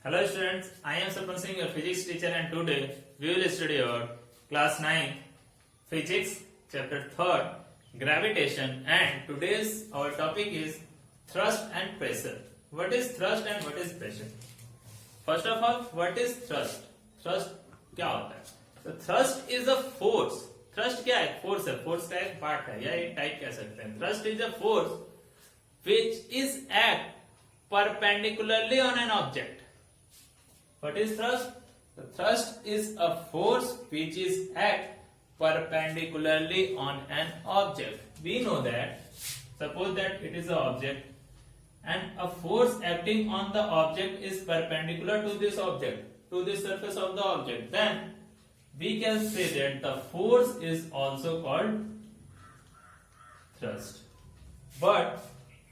Hello students, I am Sarpan Singh, your physics teacher, and today we will study our class 9 physics chapter 3rd gravitation, and today's our topic is thrust and pressure. What is thrust and what is pressure? First of all, what is thrust? Thrust क्या होता है? So thrust is a force. Thrust क्या है? Force है. Force का एक part है या एक टाइप कह सकते हैं. Thrust is a force which is act perpendicularly on an object. What is thrust? The thrust is a force which is act perpendicularly on an object. We know that. Suppose that it is an object, and a force acting on the object is perpendicular to this object, to the surface of the object. Then we can say that the force is also called thrust. But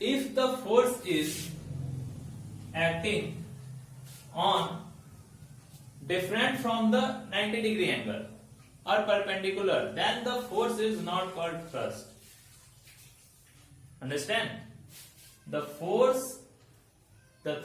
if the force is acting on different from the 90-degree angle or perpendicular, then the force is not called thrust. Understand? The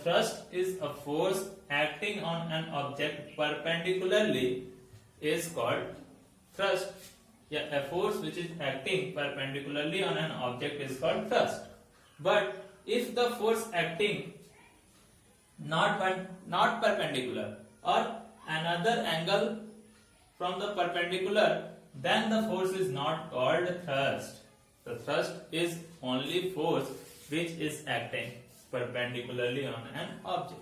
thrust is a force acting on an object perpendicularly is called thrust. Yeah, a force which is acting perpendicularly on an object is called thrust. But if the force acting not perpendicular or another angle from the perpendicular, then the force is not called thrust. The thrust is only force which is acting perpendicularly on an object.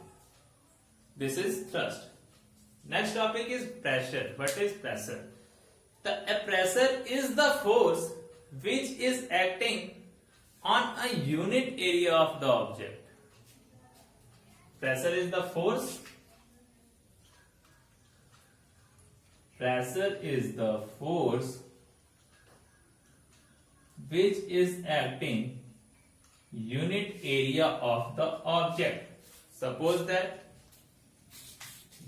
This is thrust. Next topic is pressure. What is pressure? A pressure is the force which is acting on a unit area of the object. Pressure is the force. Pressure is the force which is acting unit area of the object. Suppose that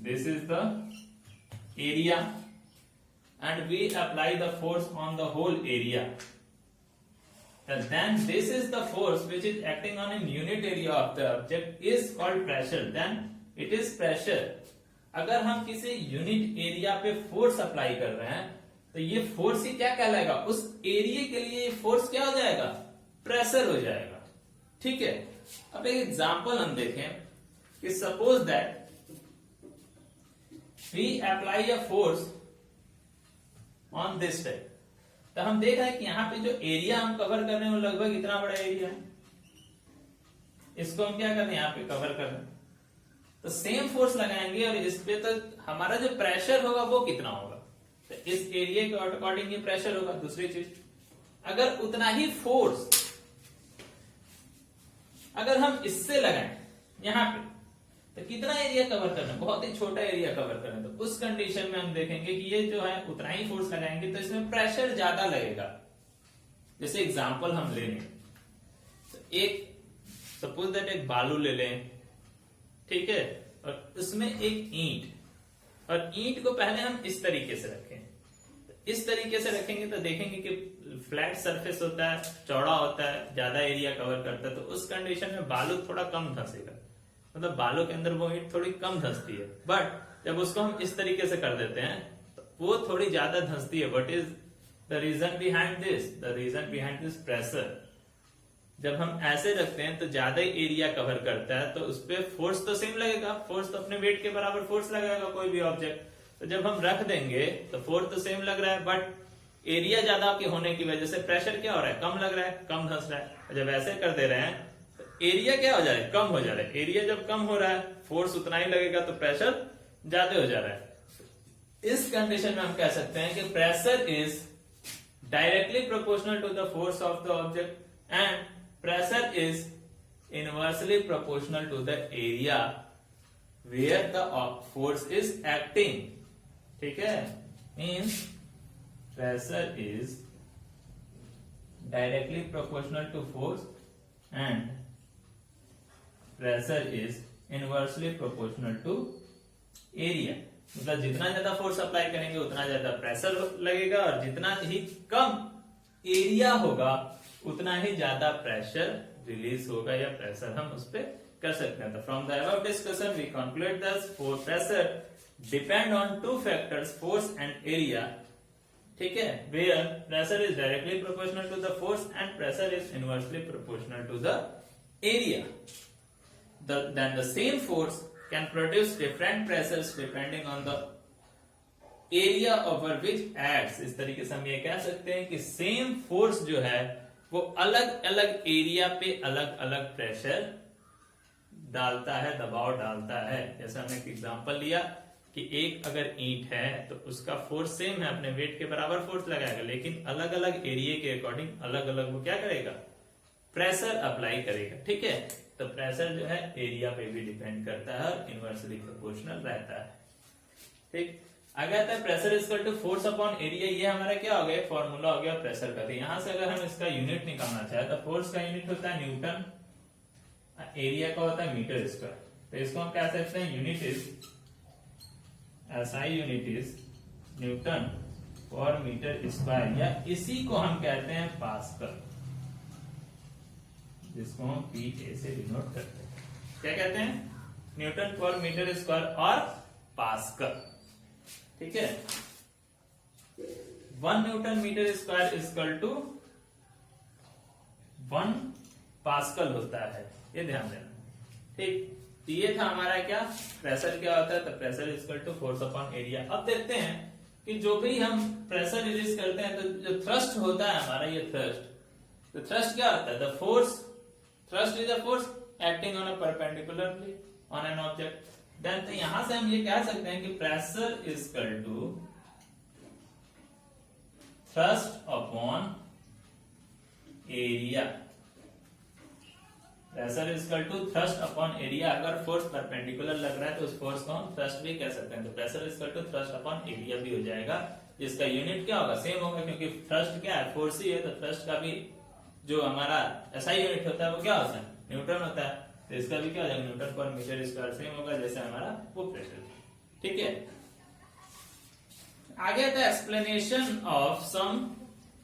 this is the area and we apply the force on the whole area. And then this is the force which is acting on a unit area of the object is called pressure. Then it is pressure. अगर हम किसी unit area पे force apply कर रहे हैं तो ये force ही क्या कहलाएगा? उस एरिया के लिए फोर्स क्या हो जाएगा? प्रेशर हो जाएगा. ठीक है. अब एक एग्जांपल हम देखें कि suppose that we apply a force on this type. तो हम देख रहे हैं कि यहाँ पे जो एरिया हम कवर कर रहे हैं वो लगभग इतना बड़ा एरिया है. इसको हम क्या कर रहे हैं? यहाँ पे कवर कर रहे हैं. तो सेम फोर्स लगाएंगे और इस पे तो हमारा जो प्रेशर होगा वो कितना होगा? तो इस एरिया के अकॉर्डिंग ये प्रेशर होगा. दूसरी चीज, अगर उतना ही फोर्स अगर हम इससे लगाएं यहाँ पे तो कितना एरिया कवर करना है? बहुत ही छोटा एरिया कवर करना है. तो उस कंडीशन में हम देखेंगे कि ये जो है उतना ही फोर्स लगाएंगे तो इसमें प्रेशर ज्यादा लगेगा. जैसे एग्जांपल हम ले लें तो एक सपोज दैट एक बालू ले लें. ठीक है. और उसमें एक ईंट, और ईंट को पहले हम इस तरीके से रखें. इस तरीके से रखेंगे तो देखेंगे कि फ्लैट सरफेस होता है, चौड़ा होता है, ज्यादा एरिया कवर करता है. तो उस कंडीशन में बालू थोड़ा कम धंसेगा, मतलब बालू के अंदर वो ईंट थोड़ी कम धंसती है. बट जब उसको हम इस तरीके से कर देते हैं तो वो थोड़ी ज्यादा धंसती है. What is the reason behind this? The reason behind this pressure. जब हम ऐसे रखते हैं तो ज्यादा एरिया कवर करता है तो उस पर फोर्स तो सेम लगेगा. फोर्स तो अपने वेट के बराबर फोर्स लगाएगा कोई भी ऑब्जेक्ट. तो जब हम रख देंगे तो फोर्स तो सेम लग रहा है, बट एरिया ज्यादा के होने की वजह से प्रेशर क्या हो रहा है? कम लग रहा है, कम धंस रहा है. जब ऐसे कर दे रहे हैं तो एरिया क्या हो जा रहा है? कम हो जा रहा है. एरिया जब कम हो रहा है, फोर्स उतना ही लगेगा तो प्रेशर ज्यादा हो जा रहा है. इस कंडीशन में हम कह सकते हैं कि pressure is directly proportional to the force of the object and pressure is inversely proportional to the area where the force is acting. ठीक है. Means pressure is directly proportional to force and pressure is inversely proportional to area. मतलब जितना ज्यादा force apply करेंगे उतना ज्यादा pressure लगेगा, और जितना ही कम एरिया होगा उतना ही ज्यादा प्रेशर रिलीज होगा या प्रेशर हम उस पर कर सकते हैं। तो from the above discussion we conclude that for pressure depend on two factors, force and area, ठीक है, where pressure is directly proportional to the force and pressure is inversely proportional to the area. Then the same force can produce different pressures depending on the area over which acts। इस तरीके से हम ये कह सकते हैं कि same force जो है वो अलग अलग एरिया पे अलग अलग प्रेशर डालता है, दबाव डालता है। जैसे हमने एक एग्जांपल लिया कि एक अगर ईंट है तो उसका फोर्स सेम है, अपने वेट के बराबर फोर्स लगाएगा, लेकिन अलग अलग एरिया के अकॉर्डिंग अलग अलग वो क्या करेगा, प्रेशर अप्लाई करेगा, ठीक है। तो प्रेशर जो है एरिया पे भी डिपेंड करता है और इनवर्सली प्रोपोर्शनल रहता है, ठीक। अगर आता है pressure equal to force upon area, ये हमारा क्या हो गया, फॉर्मूला हो गया प्रेशर का। तो यहां से अगर हम इसका यूनिट निकालना चाहे तो फोर्स का यूनिट होता है न्यूटन, एरिया का होता है मीटर स्क्वायर। तो इसको हम कह सकते हैं unit is SI unit is Newton पर मीटर स्क्वायर, या इसी को हम कहते हैं पास्कल, जिसको हम PA से डिनोट करते हैं। क्या कहते हैं, न्यूटन पर मीटर स्क्वायर और पास्कल, ठीक है। 1 newton metre square equal to 1 pascal होता है, ये ध्यान देना, ठीक। तो ये था हमारा क्या, प्रेशर क्या होता है, तो pressure equal to force upon area. अब देखते हैं कि जो भी हम प्रेशर रिलीज करते हैं तो जो थ्रस्ट होता है हमारा, ये थ्रस्ट, तो थ्रस्ट क्या होता है, the force, thrust is a force acting on a perpendicularly on an object। then तो यहां से हम ये कह सकते हैं कि pressure is equal to thrust upon area। pressure is equal to thrust upon area। अगर फोर्स परपेंडिकुलर लग रहा है तो उस फोर्स को हम थ्रस्ट भी कह सकते हैं। तो pressure is equal to thrust upon area भी हो जाएगा, जिसका यूनिट क्या होगा, सेम होगा, क्योंकि थ्रस्ट क्या है, फोर्स ही है। तो थ्रस्ट का भी जो हमारा SI यूनिट होता है वो क्या होता है, न्यूटन होता है। तो इसका भी क्या हो जाएगा, न्यूटन पर मीटर स्क्वायर, सेम होगा जैसे हमारा वो प्रेशर, ठीक है। आगे आता है explanation of some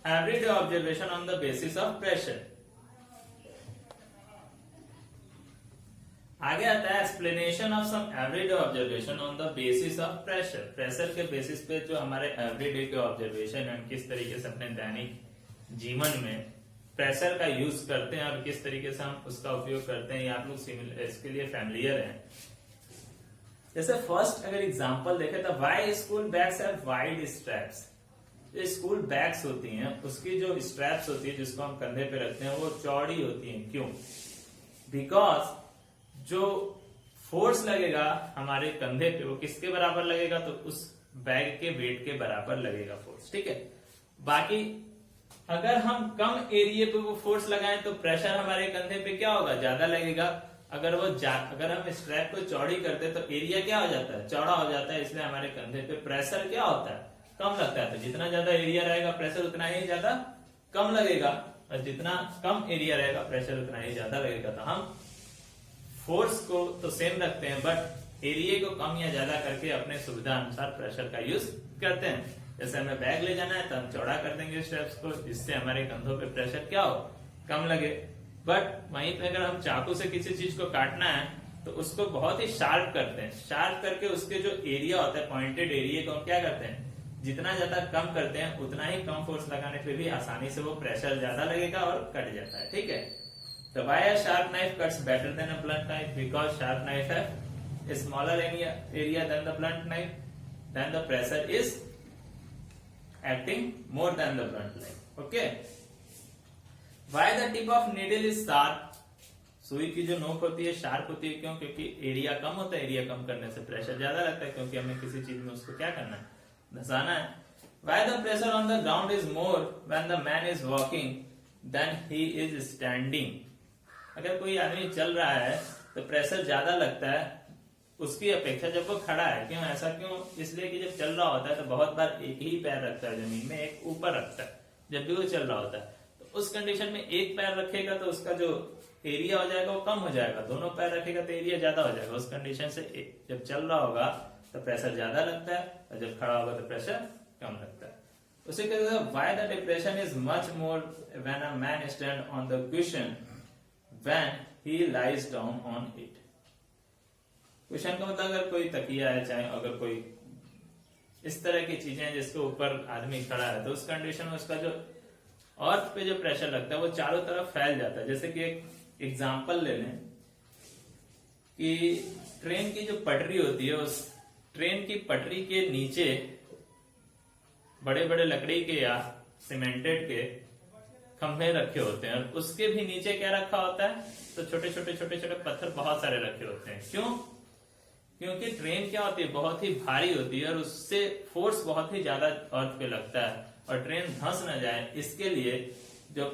everyday observation on the basis of pressure. आगे आता है explanation of some everyday observation on the basis of pressure. Pressure के बेसिस पे जो हमारे एवरीडे के ऑब्जर्वेशन है, किस तरीके से अपने दैनिक जीवन में प्रेशर का यूज करते हैं और किस तरीके से हम उसका उपयोग करते हैं, ये आप लोग इसके लिए फैमिलियर हैं। जैसे फर्स्ट अगर एग्जांपल देखें तो why school bags have wide straps. जो स्कूल बैग्स होती हैं उसकी जो स्ट्रैप्स होती है जिसको हम कंधे पे रखते हैं वो चौड़ी होती हैं, क्यों, बिकॉज जो फोर्स लगेगा हमारे कंधे पे वो किसके बराबर लगेगा, तो उस बैग के वेट के बराबर लगेगा फोर्स, ठीक है। बाकी अगर हम कम एरिया पे वो फोर्स लगाएं तो प्रेशर हमारे कंधे पे क्या होगा, ज्यादा लगेगा। अगर हम स्ट्रैप को चौड़ी करते तो एरिया क्या हो जाता है, चौड़ा हो जाता है, इसलिए हमारे कंधे पे प्रेशर क्या होता है, कम लगता है। तो जितना ज्यादा एरिया रहेगा प्रेशर उतना ही ज्यादा कम लगेगा, और जितना कम एरिया रहेगा प्रेशर उतना ही ज्यादा लगेगा। तो हम फोर्स को तो सेम रखते हैं, बट एरिया को कम या ज्यादा करके अपने सुविधा अनुसार प्रेशर का यूज करते हैं। जैसे हमें बैग ले जाना है तो हम चौड़ा कर देंगे स्टेप्स को, जिससे हमारे कंधों पे प्रेशर क्या हो, कम लगे। बट वहीं पे अगर हम चाकू से किसी चीज को काटना है तो उसको बहुत ही शार्प करते हैं, शार्प करके उसके जो एरिया होता है, पॉइंटेड एरिया को हम क्या करते हैं, जितना ज्यादा कम करते हैं उतना ही कम फोर्स लगाने पे भी आसानी से वो प्रेशर ज्यादा लगेगा और कट जाता है, ठीक है। तो why a sharp knife cuts better than a blunt knife, because sharp knife have smaller area than the blunt knife, then the pressure is acting more than the blunt knife, okay। why the tip of needle is sharp, सुई की जो नोक होती है sharp होती है, क्यों, क्योंकि एरिया कम होता है, एरिया कम करने से प्रेशर ज्यादा लगता है, क्योंकि हमें किसी चीज में उसको क्या करना है, धंसाना है। why the pressure on the ground is more when the man is walking than he is standing, अगर कोई आदमी चल रहा है तो प्रेशर ज्यादा लगता है उसकी अपेक्षा जब वो खड़ा है। क्यों, ऐसा क्यों, इसलिए कि जब चल रहा होता है तो बहुत बार एक ही पैर रखता है जमीन में, एक ऊपर रखता है जब भी वो चल रहा होता है। तो उस कंडीशन में एक पैर रखेगा तो उसका जो एरिया हो जाएगा वो कम हो जाएगा, दोनों पैर रखेगा तो एरिया ज्यादा हो जाएगा। उस कंडीशन से जब चल रहा होगा तो प्रेशर ज्यादा लगता है और जब खड़ा होगा तो प्रेशर कम लगता है। उसी के साथ why the depression is much more when a man stand on the question when he lies down on it. Question का मतलब अगर कोई तकिया है, चाहे अगर कोई इस तरह की चीजें हैं जिसके ऊपर आदमी खड़ा है, तो उस कंडीशन में उसका जो अर्थ पे जो प्रेशर लगता है वो चारों तरफ फैल जाता है। जैसे कि एक एग्जांपल ले लें कि ट्रेन की जो पटरी होती है, उस ट्रेन की पटरी के नीचे बड़े बड़े लकड़ी के या सीमेंटेड के खंभे रखे होते हैं, और उसके भी नीचे क्या रखा होता है, तो छोटे छोटे पत्थर बहुत सारे रखे होते हैं। क्यों? क्योंकि ट्रेन क्या होती है, बहुत ही भारी होती है और उससे फोर्स बहुत ही ज्यादा अर्थ पे लगता है, और ट्रेन धंस न जाए इसके लिए जो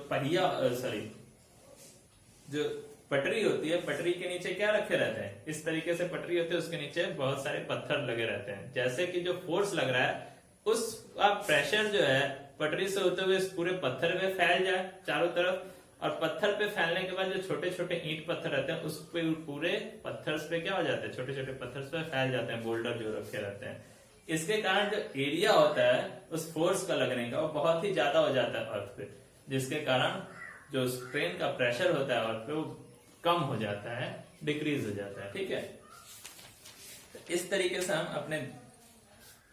जो पटरी होती है, पटरी के नीचे क्या रखे रहते हैं, इस तरीके से पटरी होती है, उसके नीचे बहुत सारे पत्थर लगे रहते हैं। जैसे कि जो फोर्स लग रहा है उसका प्रेशर जो है पटरी से होते हुए इस पूरे पत्थर पे फैल जाए चारों तरफ, और पत्थर पे फैलने के बाद जो छोटे छोटे ईंट पत्थर रहते हैं उस पे पूरे पत्थर पे क्या हो जाते हैं, छोटे छोटे पत्थर पे फैल जाते हैं, बोल्डर जो रखे रहते हैं। इसके कारण जो एरिया होता है उस फोर्स का लगने का वो बहुत ही ज्यादा हो जाता है अर्थ पे, जिसके कारण जो ट्रेन का प्रेशर होता है अर्थ पे वो कम हो जाता है, डिक्रीज हो जाता है। ठीक है, इस तरीके से हम अपने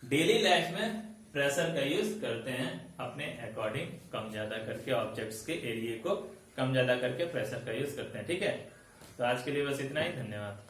डेली लाइफ में प्रेशर का यूज करते हैं अपने अकॉर्डिंग, कम ज्यादा करके ऑब्जेक्ट्स के एरिया को कम ज्यादा करके प्रेशर का यूज करते हैं। ठीक है, तो आज के लिए बस इतना ही, धन्यवाद।